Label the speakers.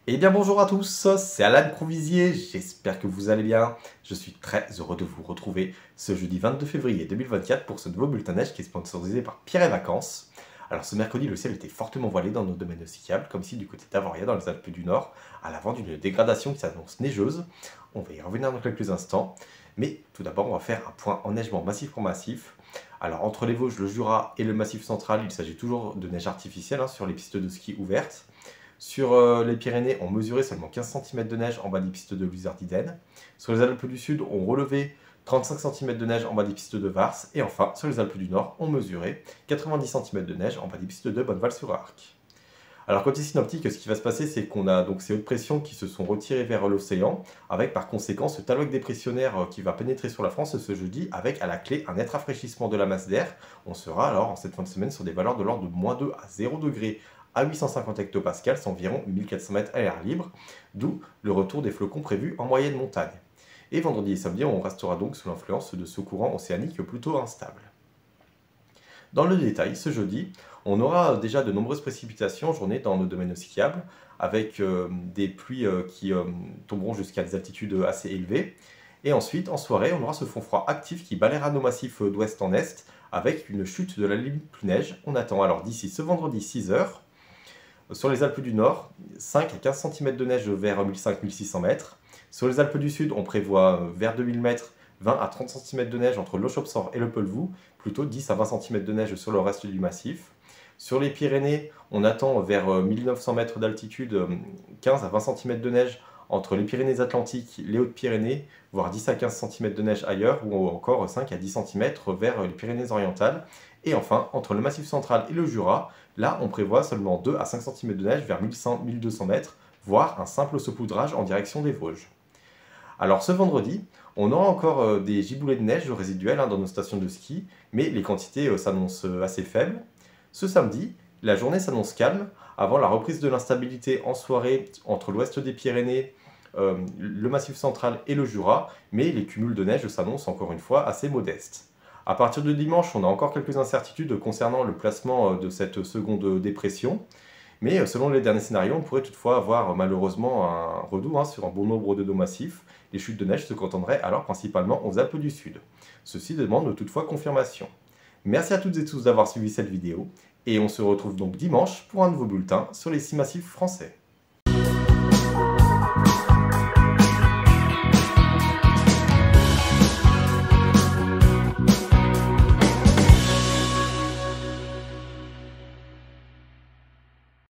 Speaker 1: Eh bien bonjour à tous, c'est Alan Courvisier, j'espère que vous allez bien. Je suis très heureux de vous retrouver ce jeudi 22 février 2024 pour ce nouveau bulletin neige qui est sponsorisé par Pierre et Vacances. Alors ce mercredi, le ciel était fortement voilé dans nos domaines skiables, comme ici du côté d'Avoria dans les Alpes du Nord, à l'avant d'une dégradation qui s'annonce neigeuse. On va y revenir dans quelques instants, mais tout d'abord on va faire un point enneigement massif pour massif. Alors entre les Vosges, le Jura et le Massif central, il s'agit toujours de neige artificielle sur les pistes de ski ouvertes. Sur les Pyrénées, on mesurait seulement 15 cm de neige en bas des pistes de Luzardiden. Sur les Alpes du Sud, on relevait 35 cm de neige en bas des pistes de Vars. Et enfin, sur les Alpes du Nord, on mesurait 90 cm de neige en bas des pistes de Bonneval-sur-Arc. Alors côté synoptique, ce qui va se passer, c'est qu'on a donc ces hautes pressions qui se sont retirées vers l'océan, avec par conséquent ce talon dépressionnaire qui va pénétrer sur la France ce jeudi, avec à la clé un net rafraîchissement de la masse d'air. On sera alors en cette fin de semaine sur des valeurs de l'ordre de -2 à 0 degrés à 850 hectopascales, c'est environ 1400 mètres à l'air libre, d'où le retour des flocons prévus en moyenne montagne. Et vendredi et samedi, on restera donc sous l'influence de ce courant océanique plutôt instable. Dans le détail, ce jeudi, on aura déjà de nombreuses précipitations en journée dans nos domaines skiables, avec des pluies qui tomberont jusqu'à des altitudes assez élevées. Et ensuite, en soirée, on aura ce fond froid actif qui balayera nos massifs d'ouest en est, avec une chute de la limite pluie-neige. On attend alors d'ici ce vendredi 6 heures. Sur les Alpes du Nord, 5 à 15 cm de neige vers 1500-1600 mètres. Sur les Alpes du Sud, on prévoit vers 2000 mètres 20 à 30 cm de neige entre l'Auchopsor et le Pelvoux, plutôt 10 à 20 cm de neige sur le reste du massif. Sur les Pyrénées, on attend vers 1900 mètres d'altitude 15 à 20 cm de neige entre les Pyrénées-Atlantiques, les Hautes-Pyrénées, voire 10 à 15 cm de neige ailleurs, ou encore 5 à 10 cm vers les Pyrénées-Orientales. Et enfin, entre le Massif central et le Jura, là on prévoit seulement 2 à 5 cm de neige vers 1100-1200 mètres, voire un simple saupoudrage en direction des Vosges. Alors ce vendredi, on aura encore des giboulées de neige résiduelles dans nos stations de ski, mais les quantités s'annoncent assez faibles. Ce samedi, la journée s'annonce calme, avant la reprise de l'instabilité en soirée entre l'ouest des Pyrénées, le Massif central et le Jura, mais les cumuls de neige s'annoncent encore une fois assez modestes. À partir de dimanche, on a encore quelques incertitudes concernant le placement de cette seconde dépression, mais selon les derniers scénarios, on pourrait toutefois avoir malheureusement un redout sur un bon nombre de nos massifs. Les chutes de neige se contenteraient alors principalement aux Alpes du Sud. Ceci demande toutefois confirmation. Merci à toutes et tous d'avoir suivi cette vidéo, et on se retrouve donc dimanche pour un nouveau bulletin sur les 6 massifs français.